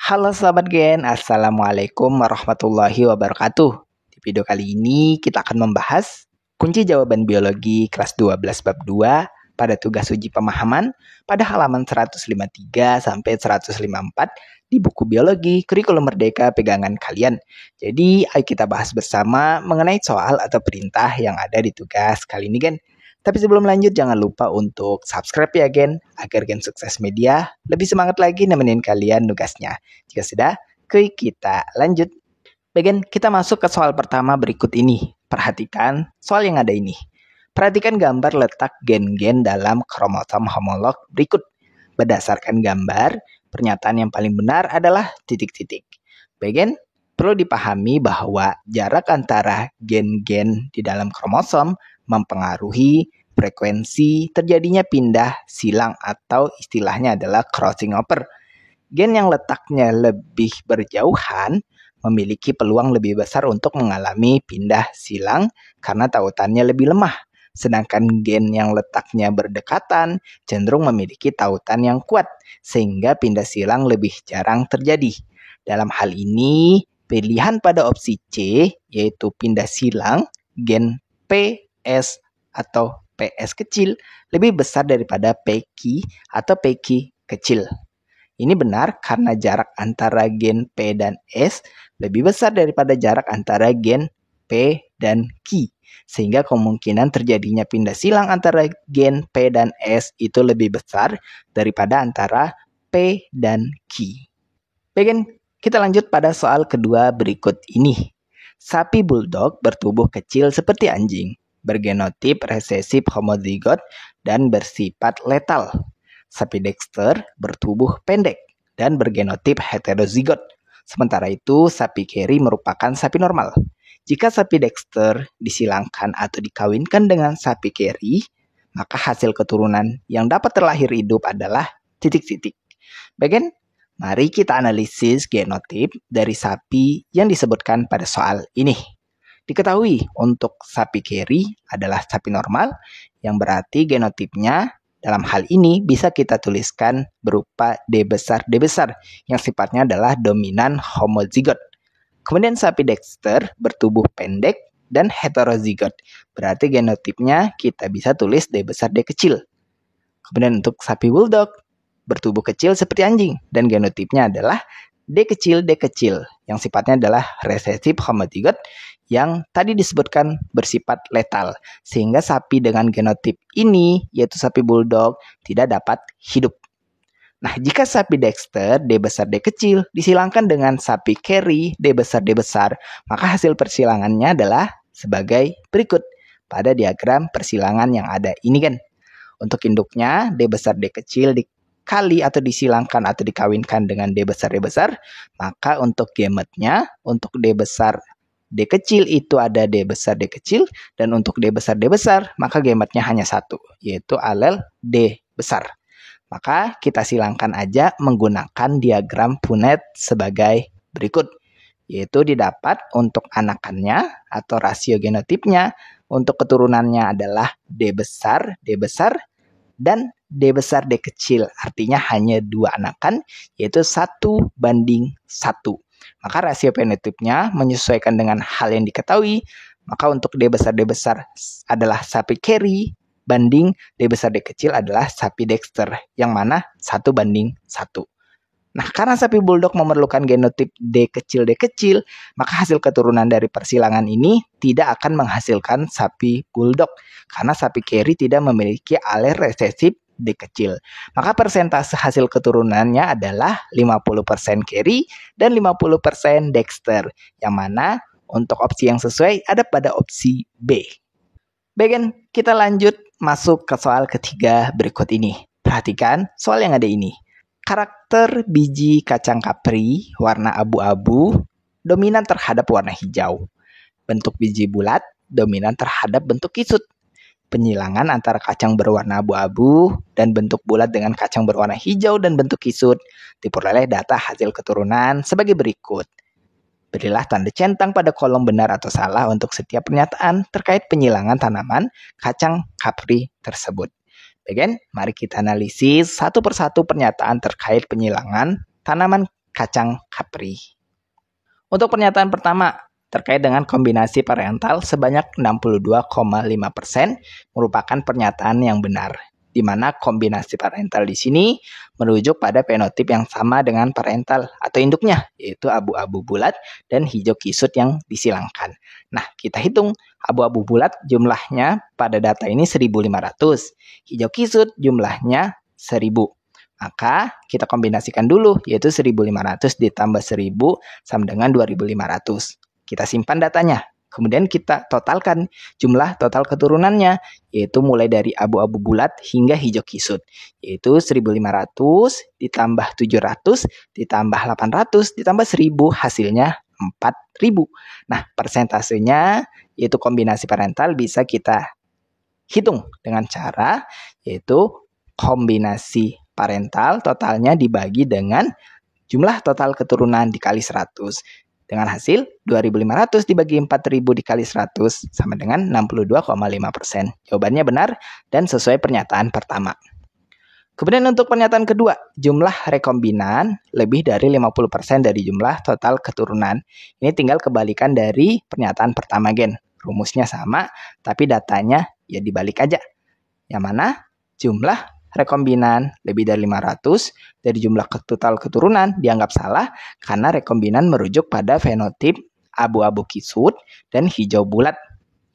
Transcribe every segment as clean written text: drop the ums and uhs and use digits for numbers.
Halo sahabat Gen, Assalamualaikum warahmatullahi wabarakatuh. Di video kali ini kita akan membahas kunci jawaban biologi kelas 12 bab 2 pada tugas uji pemahaman pada halaman 153 sampai 154 di buku biologi kurikulum merdeka pegangan kalian. Jadi ayo kita bahas bersama mengenai soal atau perintah yang ada di tugas kali ini Gen. Tapi sebelum lanjut jangan lupa untuk subscribe ya Gen, agar Gen Sukses Media lebih semangat lagi nemenin kalian nugasnya. Jika sudah, kita lanjut. Bagian kita masuk ke soal pertama berikut ini. Perhatikan soal yang ada ini. Perhatikan gambar letak gen-gen dalam kromosom homolog berikut. Berdasarkan gambar, pernyataan yang paling benar adalah titik-titik. Bagian perlu dipahami bahwa jarak antara gen-gen di dalam kromosom mempengaruhi frekuensi terjadinya pindah silang atau istilahnya adalah crossing over. Gen yang letaknya lebih berjauhan memiliki peluang lebih besar untuk mengalami pindah silang karena tautannya lebih lemah. Sedangkan gen yang letaknya berdekatan cenderung memiliki tautan yang kuat sehingga pindah silang lebih jarang terjadi. Dalam hal ini, pilihan pada opsi C yaitu pindah silang gen PS atau PS kecil lebih besar daripada PQ atau PQ kecil. Ini benar karena jarak antara gen P dan S lebih besar daripada jarak antara gen P dan Q. Sehingga kemungkinan terjadinya pindah silang antara gen P dan S itu lebih besar daripada antara P dan Q. Bagian kita lanjut pada soal kedua berikut ini. Sapi bulldog bertubuh kecil seperti anjing, bergenotip resesif homozigot dan bersifat letal. Sapi Dexter bertubuh pendek dan bergenotip heterozigot. Sementara itu, sapi Kerry merupakan sapi normal. Jika sapi Dexter disilangkan atau dikawinkan dengan sapi Kerry, maka hasil keturunan yang dapat terlahir hidup adalah titik-titik. Bagian, mari kita analisis genotip dari sapi yang disebutkan pada soal ini. Diketahui untuk sapi Kerry adalah sapi normal, yang berarti genotipnya dalam hal ini bisa kita tuliskan berupa D besar yang sifatnya adalah dominan homozigot. Kemudian sapi Dexter bertubuh pendek dan heterozigot, berarti genotipnya kita bisa tulis D besar D kecil. Kemudian untuk sapi bulldog bertubuh kecil seperti anjing dan genotipnya adalah D kecil yang sifatnya adalah resesif homozigot yang tadi disebutkan bersifat letal, sehingga sapi dengan genotip ini, yaitu sapi bulldog, tidak dapat hidup. Nah, jika sapi Dexter, D besar D kecil, disilangkan dengan sapi Kerry, D besar, maka hasil persilangannya adalah sebagai berikut pada diagram persilangan yang ada ini kan. Untuk induknya, D besar D kecil dikali atau disilangkan atau dikawinkan dengan D besar, maka untuk gametnya, untuk D besar D kecil itu ada D besar D kecil, dan untuk D besar maka gametnya hanya satu, yaitu alel D besar. Maka kita silangkan aja menggunakan diagram Punnett sebagai berikut, yaitu didapat untuk anakannya atau rasio genotipnya untuk keturunannya adalah D besar dan D besar D kecil, artinya hanya dua anakan, yaitu 1:1. Maka rasio fenotipnya menyesuaikan dengan hal yang diketahui. Maka untuk D besar adalah sapi Kerry banding D besar D kecil adalah sapi Dexter, yang mana 1:1. Nah, karena sapi bulldog memerlukan genotip D kecil, maka hasil keturunan dari persilangan ini tidak akan menghasilkan sapi bulldog, karena sapi Kerry tidak memiliki alel resesif D kecil. Maka persentase hasil keturunannya adalah 50% Kerry dan 50% Dexter, yang mana untuk opsi yang sesuai ada pada opsi B. Bagian kita lanjut masuk ke soal ketiga berikut ini. Perhatikan soal yang ada ini. Karakter biji kacang kapri warna abu-abu dominan terhadap warna hijau. Bentuk biji bulat dominan terhadap bentuk kisut. Penyilangan antara kacang berwarna abu-abu dan bentuk bulat dengan kacang berwarna hijau dan bentuk kisut diperoleh data hasil keturunan sebagai berikut. Berilah tanda centang pada kolom benar atau salah untuk setiap pernyataan terkait penyilangan tanaman kacang kapri tersebut. Bagian, mari kita analisis satu persatu pernyataan terkait penyilangan tanaman kacang kapri. Untuk pernyataan pertama, terkait dengan kombinasi parental sebanyak 62,5% merupakan pernyataan yang benar, di mana kombinasi parental di sini merujuk pada fenotip yang sama dengan parental atau induknya, yaitu abu-abu bulat dan hijau kisut yang disilangkan. Nah, kita hitung abu-abu bulat jumlahnya pada data ini 1.500, hijau kisut jumlahnya 1.000. Maka kita kombinasikan dulu, yaitu 1.500 ditambah 1.000 sama dengan 2.500. Kita simpan datanya. Kemudian kita totalkan jumlah total keturunannya, yaitu mulai dari abu-abu bulat hingga hijau kisut, yaitu 1.500 ditambah 700 ditambah 800 ditambah 1.000, hasilnya 4.000. Nah, persentasenya yaitu kombinasi parental bisa kita hitung dengan cara yaitu kombinasi parental totalnya dibagi dengan jumlah total keturunan dikali 100. Dengan hasil 2.500 dibagi 4.000 dikali 100 sama dengan 62,5%. Jawabannya benar dan sesuai pernyataan pertama. Kemudian untuk pernyataan kedua, jumlah rekombinan lebih dari 50% dari jumlah total keturunan. Ini tinggal kebalikan dari pernyataan pertama, Gen. Rumusnya sama, tapi datanya ya dibalik aja. Yang mana jumlah rekombinan lebih dari 500 dari jumlah total keturunan dianggap salah karena rekombinan merujuk pada fenotip abu-abu kisut dan hijau bulat.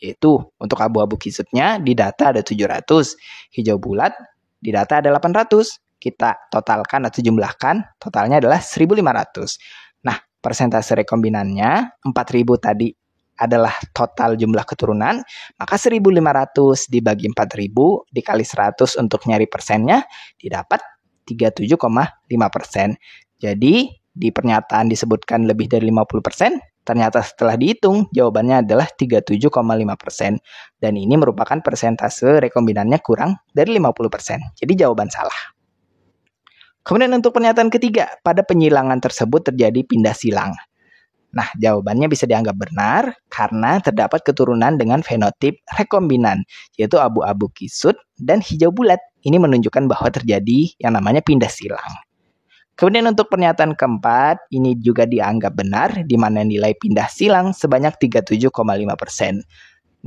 Yaitu untuk abu-abu kisutnya di data ada 700, hijau bulat di data ada 800. Kita totalkan atau jumlahkan, totalnya adalah 1.500. Nah, persentase rekombinannya 4.000 tadi adalah total jumlah keturunan, maka 1.500 dibagi 4.000 dikali 100 untuk nyari persennya didapat 37,5%. Jadi di pernyataan disebutkan lebih dari 50%, ternyata setelah dihitung jawabannya adalah 37,5%. Dan ini merupakan persentase rekombinannya kurang dari 50%. Jadi jawaban salah. Kemudian untuk pernyataan ketiga, pada penyilangan tersebut terjadi pindah silang. Nah, jawabannya bisa dianggap benar karena terdapat keturunan dengan fenotip rekombinan, yaitu abu-abu kisut dan hijau bulat. Ini menunjukkan bahwa terjadi yang namanya pindah silang. Kemudian untuk pernyataan keempat, ini juga dianggap benar, di mana nilai pindah silang sebanyak 37,5%.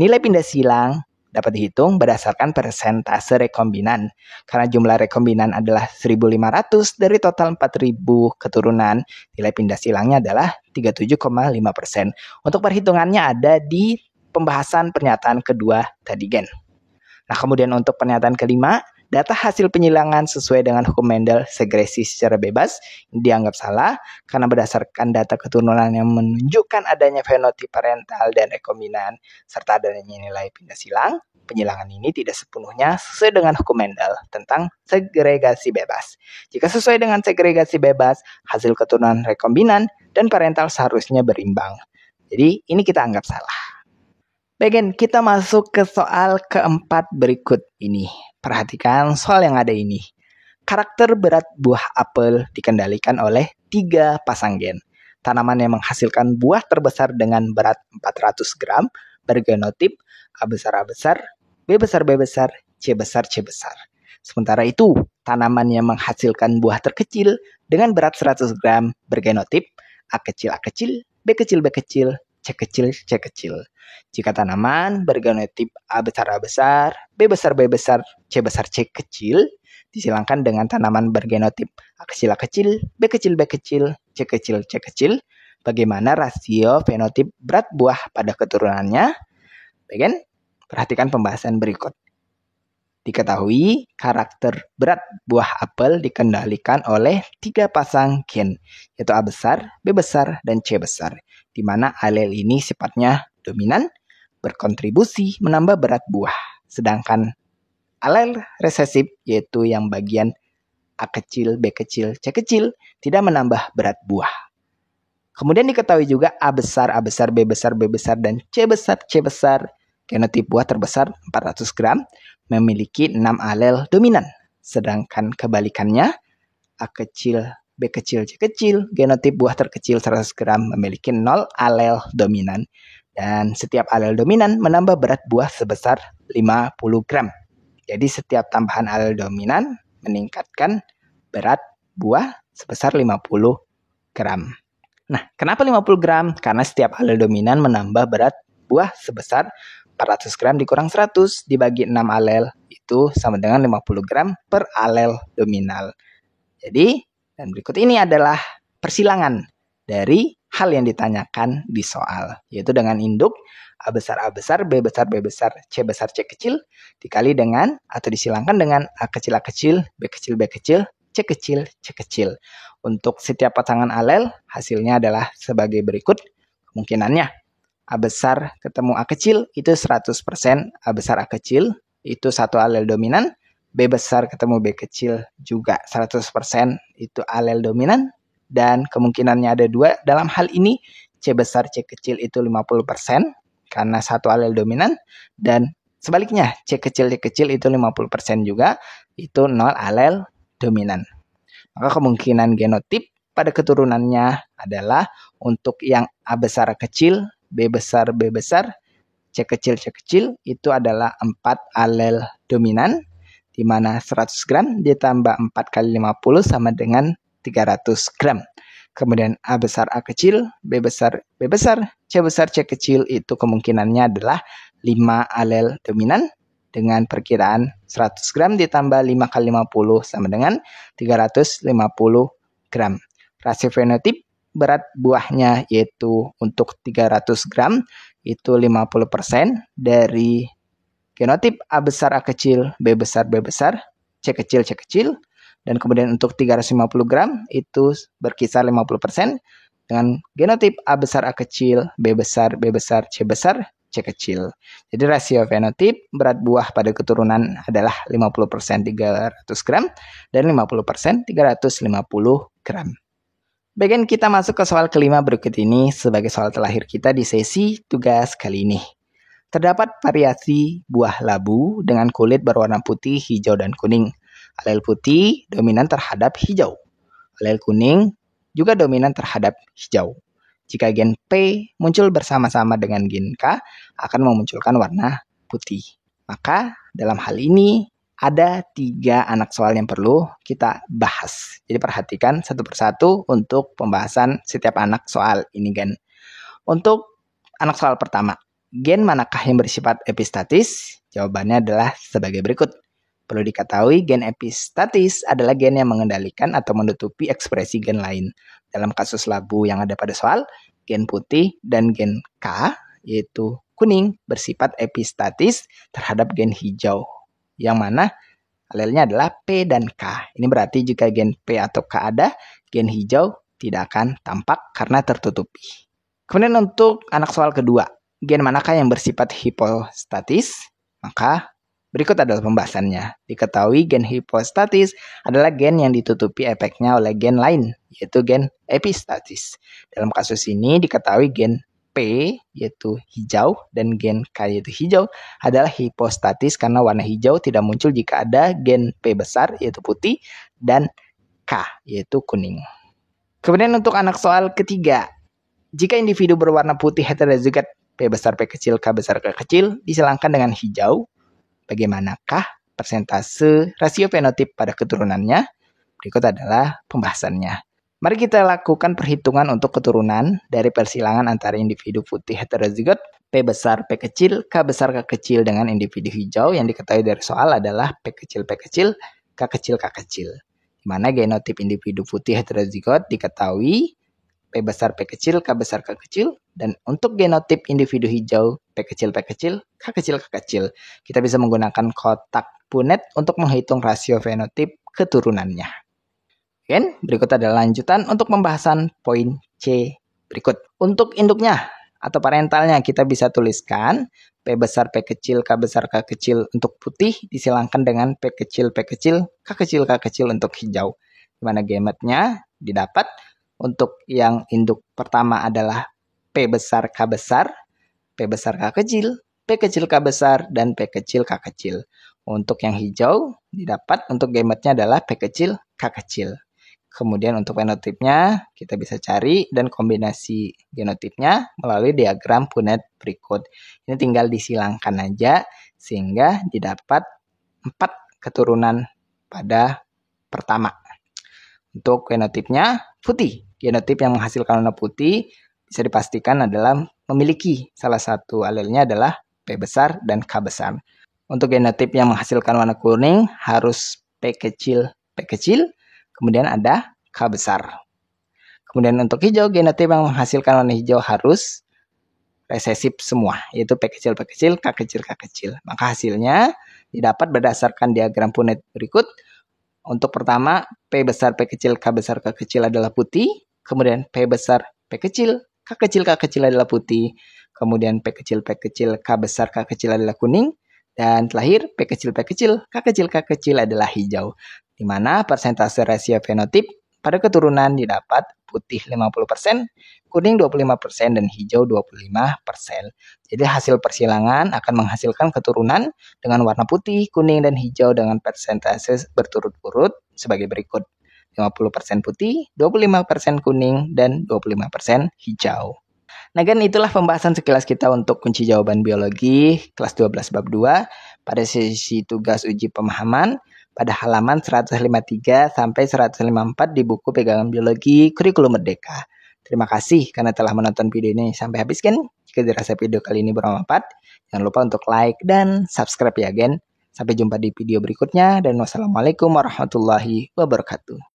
Nilai pindah silang dapat dihitung berdasarkan persentase rekombinan. Karena jumlah rekombinan adalah 1.500 dari total 4.000 keturunan, nilai pindah silangnya adalah 37,5%. Untuk perhitungannya ada di pembahasan pernyataan kedua tadi, Gen. Nah, kemudian untuk pernyataan kelima, data hasil penyilangan sesuai dengan hukum Mendel segresi secara bebas dianggap salah karena berdasarkan data keturunan yang menunjukkan adanya fenotip parental dan rekombinan serta adanya nilai pindah silang. Penyilangan ini tidak sepenuhnya sesuai dengan hukum Mendel tentang segregasi bebas. Jika sesuai dengan segregasi bebas, hasil keturunan rekombinan dan parental seharusnya berimbang. Jadi ini kita anggap salah. Baik, kita masuk ke soal keempat berikut ini. Perhatikan soal yang ada ini. Karakter berat buah apel dikendalikan oleh 3 pasang gen. Tanaman yang menghasilkan buah terbesar dengan berat 400 gram bergenotip A besar A besar, B besar B besar, C besar C besar. Sementara itu, tanaman yang menghasilkan buah terkecil dengan berat 100 gram bergenotip A kecil A kecil, B kecil B kecil, C kecil C kecil. Jika tanaman bergenotip A besar A besar, B besar B besar, C besar C kecil, disilangkan dengan tanaman bergenotip A kecil A kecil, B kecil B kecil, C kecil C kecil, bagaimana rasio fenotip berat buah pada keturunannya? Bagian, perhatikan pembahasan berikut. Diketahui karakter berat buah apel dikendalikan oleh 3 pasang gen, yaitu A besar, B besar, dan C besar, di mana alel ini sifatnya dominan, berkontribusi menambah berat buah. Sedangkan alel resesif, yaitu yang bagian A kecil, B kecil, C kecil, tidak menambah berat buah. Kemudian diketahui juga A besar, B besar, dan C besar, genotip buah terbesar 400 gram, memiliki 6 alel dominan. Sedangkan kebalikannya, A kecil, B kecil, C kecil, genotip buah terkecil 100 gram memiliki 0 alel dominan. Dan setiap alel dominan menambah berat buah sebesar 50 gram. Jadi setiap tambahan alel dominan meningkatkan berat buah sebesar 50 gram. Nah, kenapa 50 gram? Karena setiap alel dominan menambah berat buah sebesar 400 gram dikurang 100 dibagi 6 alel. Itu sama dengan 50 gram per alel dominal. Jadi, dan berikut ini adalah persilangan dari hal yang ditanyakan di soal. Yaitu dengan induk A besar, B besar, B besar, C besar, C kecil. Dikali dengan atau disilangkan dengan A kecil, B kecil, B kecil, C kecil, C kecil. Untuk setiap pasangan alel, hasilnya adalah sebagai berikut kemungkinannya. A besar ketemu A kecil, itu 100% A besar A kecil, itu satu alel dominan. B besar ketemu B kecil, juga 100% itu alel dominan. Dan kemungkinannya ada dua dalam hal ini, C besar C kecil itu 50%, karena satu alel dominan. Dan sebaliknya, C kecil itu 50% juga, itu 0 alel dominan. Maka kemungkinan genotip pada keturunannya adalah untuk yang A besar A kecil, B besar B besar, C kecil itu adalah 4 alel dominan, di mana 100 gram ditambah 4 kali 50 sama dengan 300 gram. Kemudian A besar A kecil, B besar B besar, C besar C kecil itu kemungkinannya adalah 5 alel dominan, dengan perkiraan 100 gram ditambah 5 kali 50 sama dengan 350 gram. Rasio fenotip berat buahnya yaitu untuk 300 gram itu 50% dari genotip A besar A kecil, B besar B besar, C kecil. Dan kemudian untuk 350 gram itu berkisar 50% dengan genotip A besar A kecil, B besar B besar, C besar C kecil. Jadi rasio fenotip berat buah pada keturunan adalah 50% 300 gram dan 50% 350 gram. Bagian kita masuk ke soal kelima berikut ini sebagai soal terakhir kita di sesi tugas kali ini. Terdapat variasi buah labu dengan kulit berwarna putih, hijau, dan kuning. Alel putih dominan terhadap hijau. Alel kuning juga dominan terhadap hijau. Jika gen P muncul bersama-sama dengan gen K, akan memunculkan warna putih. Maka dalam hal ini ada 3 anak soal yang perlu kita bahas. Jadi perhatikan satu persatu untuk pembahasan setiap anak soal ini, gen. Untuk anak soal pertama, gen manakah yang bersifat epistatis? Jawabannya adalah sebagai berikut. Perlu diketahui, gen epistatis adalah gen yang mengendalikan atau menutupi ekspresi gen lain. Dalam kasus labu yang ada pada soal, gen putih dan gen K, yaitu kuning, bersifat epistatis terhadap gen hijau, yang mana alelnya adalah P dan K. Ini berarti jika gen P atau K ada, gen hijau tidak akan tampak karena tertutupi. Kemudian untuk anak soal kedua, gen manakah yang bersifat hipostatis? Maka berikut adalah pembahasannya. Diketahui gen hipostatis adalah gen yang ditutupi efeknya oleh gen lain, yaitu gen epistatis. Dalam kasus ini diketahui gen P, yaitu hijau, dan gen K, yaitu hijau, adalah hipostatis karena warna hijau tidak muncul jika ada gen P besar, yaitu putih, dan K, yaitu kuning. Kemudian untuk anak soal ketiga, jika individu berwarna putih heterozigot P besar P kecil, K besar K kecil disilangkan dengan hijau, bagaimanakah persentase rasio fenotip pada keturunannya? Berikut adalah pembahasannya. Mari kita lakukan perhitungan untuk keturunan dari persilangan antara individu putih heterozigot P besar P kecil, K besar K kecil dengan individu hijau yang diketahui dari soal adalah P kecil, K kecil, K kecil. Di mana genotip individu putih heterozigot diketahui P besar P kecil, K besar K kecil, dan untuk genotip individu hijau P kecil, K kecil, kita bisa menggunakan kotak Punnett untuk menghitung rasio fenotip keturunannya. Oke, berikut adalah lanjutan untuk pembahasan poin C berikut. Untuk induknya atau parentalnya kita bisa tuliskan P besar P kecil, K besar K kecil untuk putih disilangkan dengan P kecil, K kecil untuk hijau. Di mana gametnya didapat untuk yang induk pertama adalah P besar K besar, P besar K kecil, P kecil K besar, dan P kecil K kecil. Untuk yang hijau didapat untuk gametnya adalah P kecil K kecil. Kemudian untuk fenotipnya kita bisa cari dan kombinasi genotipnya melalui diagram Punnett berikut. Ini tinggal disilangkan aja sehingga didapat 4 keturunan pada pertama. Untuk fenotipnya putih, Genotip yang menghasilkan warna putih bisa dipastikan adalah memiliki salah satu alelnya adalah P besar dan K besar. Untuk genotip yang menghasilkan warna kuning harus P kecil, kemudian ada K besar. Kemudian untuk hijau, genotip yang menghasilkan warna hijau harus resesif semua, yaitu P kecil, K kecil. Maka hasilnya didapat berdasarkan diagram Punnett berikut. Untuk pertama, P besar, P kecil, K besar, K kecil adalah putih. Kemudian P besar, P kecil, K kecil adalah putih. Kemudian P kecil, K besar, K kecil adalah kuning. Dan terakhir, P kecil, K kecil adalah hijau. Di mana persentase rasio fenotip pada keturunan didapat putih 50%, kuning 25%, dan hijau 25%. Jadi hasil persilangan akan menghasilkan keturunan dengan warna putih, kuning, dan hijau dengan persentase berturut-turut sebagai berikut. 50% putih, 25% kuning, dan 25% hijau. Nah kan itulah pembahasan sekilas kita untuk kunci jawaban biologi kelas 12 bab 2 pada sesi tugas uji pemahaman pada halaman 153 sampai 154 di buku pegangan biologi kurikulum merdeka. Terima kasih karena telah menonton video ini sampai habis kan. Jika dirasa video kali ini bermanfaat, jangan lupa untuk like dan subscribe ya gen. Sampai jumpa di video berikutnya dan wassalamualaikum warahmatullahi wabarakatuh.